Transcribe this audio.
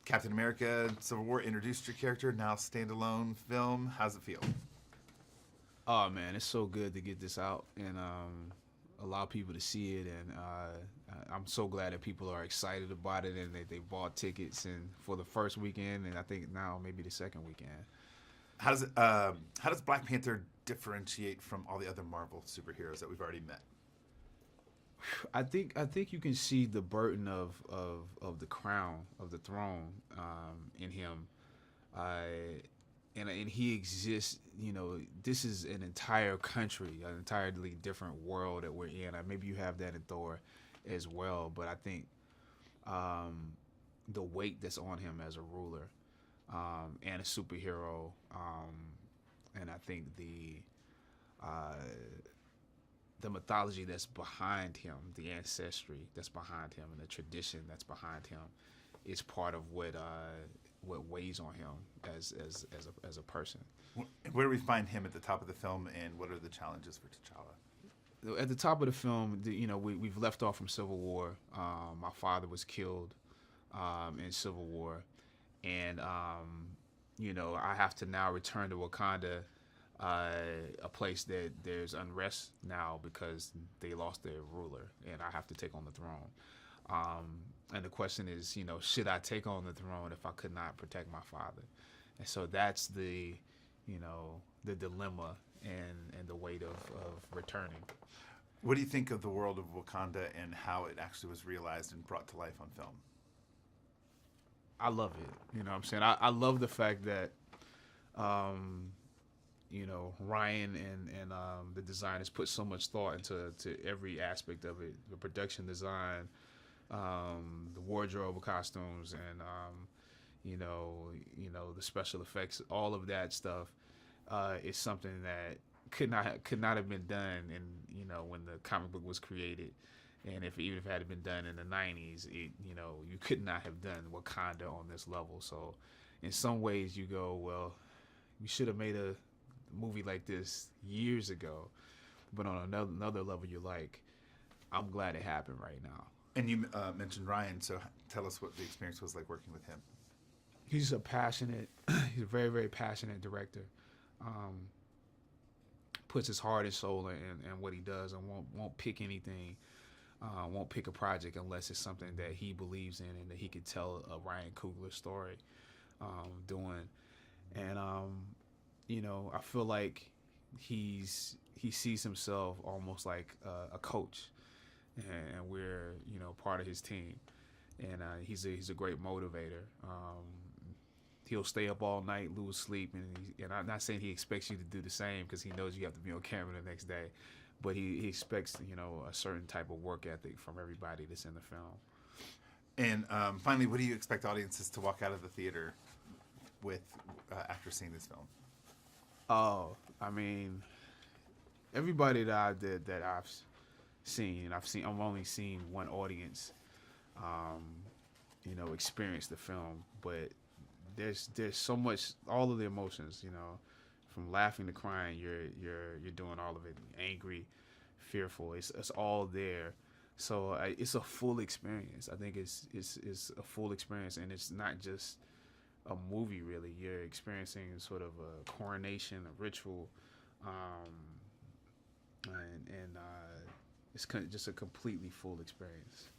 Captain America Civil War introduced your character, now standalone film. How's it feel? Oh man, it's so good to get this out and allow people to see it, and I'm so glad that people are excited about it and they bought tickets and for the first weekend, and I think now maybe the second weekend. How does Black Panther differentiate from all the other Marvel superheroes that we've already met? I think you can see the burden of the crown of the throne in him, and he exists. This is an entire country, an entirely different world that we're in. Maybe you have that in Thor as well, but I think the weight that's on him as a ruler and a superhero, and I think the mythology that's behind him, the ancestry that's behind him, and the tradition that's behind him, is part of what weighs on him as a person. Where do we find him at the top of the film, and what are the challenges for T'Challa? At the top of the film, we've left off from Civil War. My father was killed in Civil War, and I have to now return to Wakanda, a place that there's unrest now because they lost their ruler, and I have to take on the throne. And the question is, should I take on the throne if I could not protect my father? And so that's the dilemma and the weight of returning. What do you think of the world of Wakanda and how it actually was realized and brought to life on film? I love it. You know what I'm saying? I love the fact that, Ryan and the designers put so much thought into every aspect of it. The production design, the wardrobe costumes, and, the special effects, all of that stuff is something that could not have been done when the comic book was created. And even if it had been done in the 90s, you could not have done Wakanda on this level. So in some ways you go, well, we should have made a movie like this years ago. But on another level, you're like, I'm glad it happened right now. And you mentioned Ryan, so tell us what the experience was like working with him. He's a very, very passionate director. Puts his heart and soul in what he does, and won't pick anything. Won't pick a project unless it's something that he believes in and that he could tell a Ryan Coogler story doing. And, I feel like he sees himself almost like a coach, and we're, part of his team. And he's a great motivator. He'll stay up all night, lose sleep, and I'm not saying he expects you to do the same because he knows you have to be on camera the next day. But he expects, a certain type of work ethic from everybody that's in the film. And finally, what do you expect audiences to walk out of the theater with after seeing this film? Oh, I mean, everybody that I've seen, I've only seen one audience, experience the film, but there's so much, all of the emotions, from laughing to crying, you're doing all of it. Angry, fearful, it's all there. So it's a full experience. I think it's a full experience, and it's not just a movie. Really, you're experiencing sort of a coronation, a ritual, and it's just a completely full experience.